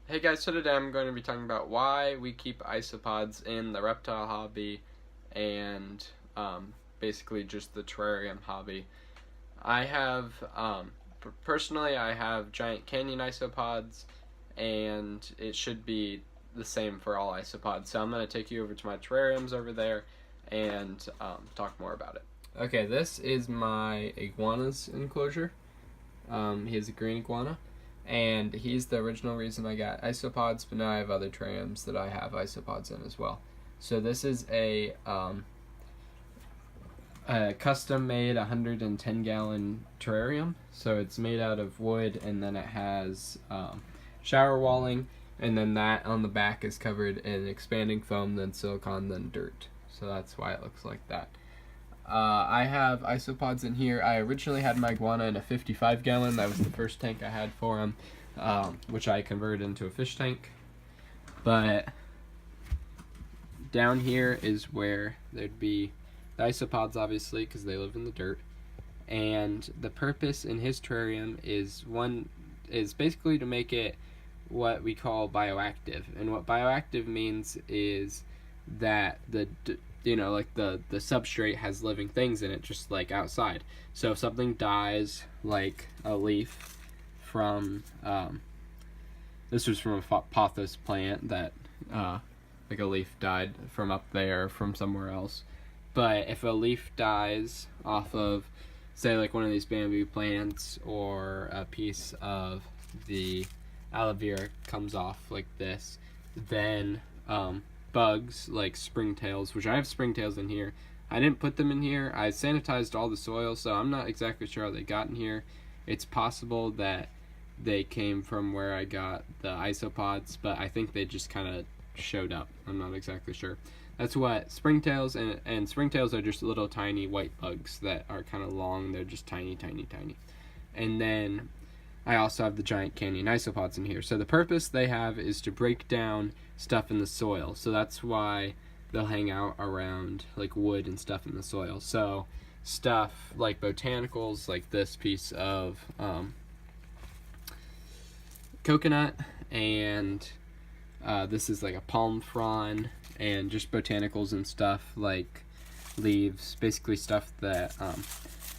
Hey guys, so today I'm going to be talking about why we keep isopods in the reptile hobby and basically just the terrarium hobby. I have, personally, I have giant canyon isopods, and it should be the same for all isopods. So I'm going to take you over to my terrariums over there and talk more about it. Okay, this is my iguana's enclosure. He is a green iguana, and he's the original reason I got isopods, but now I have other terrariums that I have isopods in as well. So this is a custom-made 110-gallon terrarium. So it's made out of wood, and then it has shower walling, and then that on the back is covered in expanding foam, then silicone, then dirt. So that's why it looks like that. I have isopods in here. I originally had my iguana in a 55-gallon. That was the first tank I had for him, which I converted into a fish tank. But down here is where there'd be the isopods, obviously, because they live in the dirt. And the purpose in his terrarium is basically to make it what we call bioactive. And what bioactive means is that the substrate has living things in it, just like outside. So if something dies, like a leaf from this was from a pothos plant that like a leaf died from up there from somewhere else. But if a leaf dies off of, say, like one of these bamboo plants, or a piece of the aloe vera comes off like this, then bugs like springtails, which I have springtails in here. I didn't put them in here. I sanitized all the soil, so I'm not exactly sure how they got in here. It's possible that they came from where I got the isopods, but I think they just kind of showed up. I'm not exactly sure. That's what springtails, and springtails are just little tiny white bugs that are kind of long. They're just tiny. And then I also have the giant canyon isopods in here. So the purpose they have is to break down stuff in the soil. So that's why they'll hang out around like wood and stuff in the soil. So stuff like botanicals, like this piece of coconut, and this is like a palm frond, and just botanicals and stuff like leaves, basically stuff that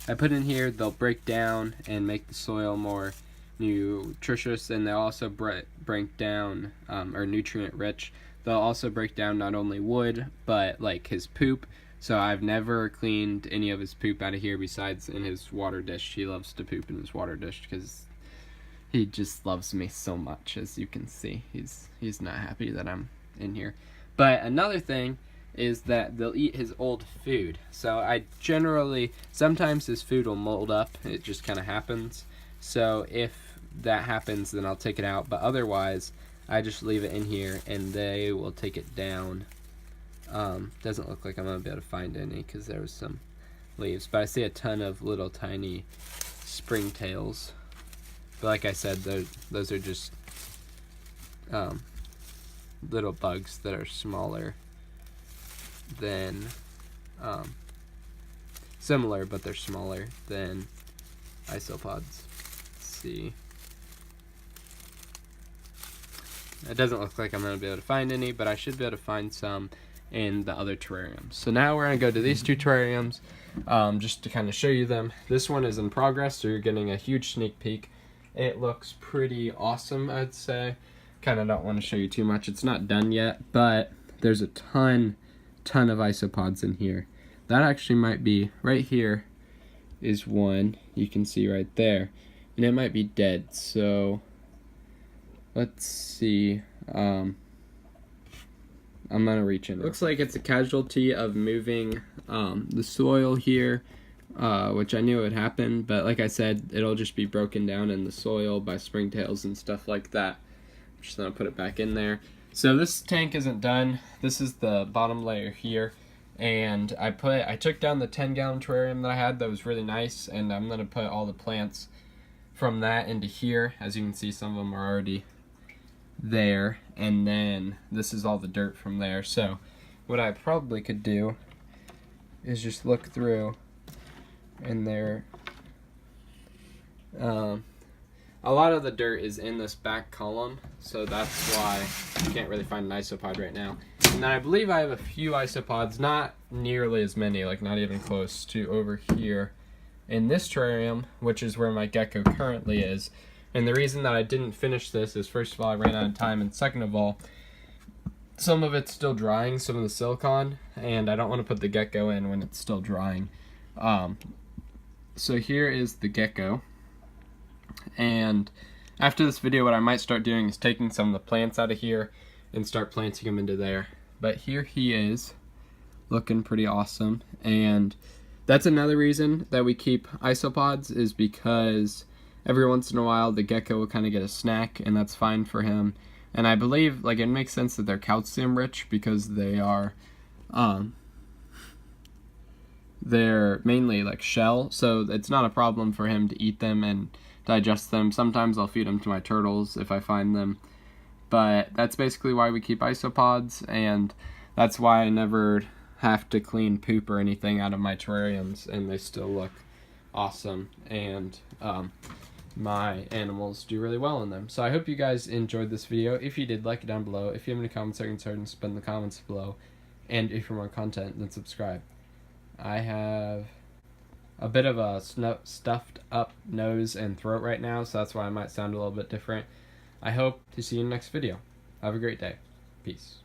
I put in here. They'll break down and make the soil more nutritious, and they'll also break down or nutrient rich. They'll also break down not only wood, but like his poop. So I've never cleaned any of his poop out of here besides in his water dish. He loves to poop in his water dish because he just loves me so much. As you can see, he's not happy that I'm in here. But another thing is that they'll eat his old food. So I generally, sometimes his food will mold up. It just kind of happens. So if that happens, then I'll take it out. But otherwise, I just leave it in here, and they will take it down. Doesn't look like I'm going to be able to find any because there was some leaves. But I see a ton of little tiny springtails. But like I said, those are just little bugs that are smaller than, similar, but they're smaller than isopods. Let's see. It doesn't look like I'm going to be able to find any, but I should be able to find some in the other terrariums. So now we're going to go to these two terrariums just to kind of show you them. This one is in progress, so you're getting a huge sneak peek. It looks pretty awesome, I'd say. Kind of don't want to show you too much. It's not done yet, but there's a ton of isopods in here. That actually might be, right here is one you can see right there, and it might be dead. So let's see. I'm gonna reach in. Looks like it's a casualty of moving the soil here, which I knew would happen, but like I said, it'll just be broken down in the soil by springtails and stuff like that. I'm just gonna put it back in there. So this tank isn't done. This is the bottom layer here, and I took down the 10-gallon terrarium that I had that was really nice, and I'm gonna put all the plants from that into here. As you can see, some of them are already there, and then this is all the dirt from there. So what I probably could do is just look through, and there a lot of the dirt is in this back column, so that's why you can't really find an isopod right now. And then I believe I have a few isopods, not nearly as many, like not even close to over here in this terrarium, which is where my gecko currently is. And the reason that I didn't finish this is, first of all, I ran out of time, and second of all, some of it's still drying, some of the silicone, and I don't want to put the gecko in when it's still drying. So here is the gecko, and after this video what I might start doing is taking some of the plants out of here and start planting them into there. But here he is, looking pretty awesome. And that's another reason that we keep isopods, is because every once in a while the gecko will kind of get a snack, and that's fine for him. And I believe, like, it makes sense that they're calcium rich because they are they're mainly like shell, so it's not a problem for him to eat them and digest them. Sometimes I'll feed them to my turtles if I find them, but that's basically why we keep isopods, and that's why I never have to clean poop or anything out of my terrariums, and they still look awesome, and my animals do really well in them. So I hope you guys enjoyed this video. If you did, like it down below. If you have any comments or concerns, put in the comments below, and if you want more content, then subscribe. I have a bit of a stuffed up nose and throat right now, so that's why I might sound a little bit different. I hope to see you in the next video. Have a great day. Peace.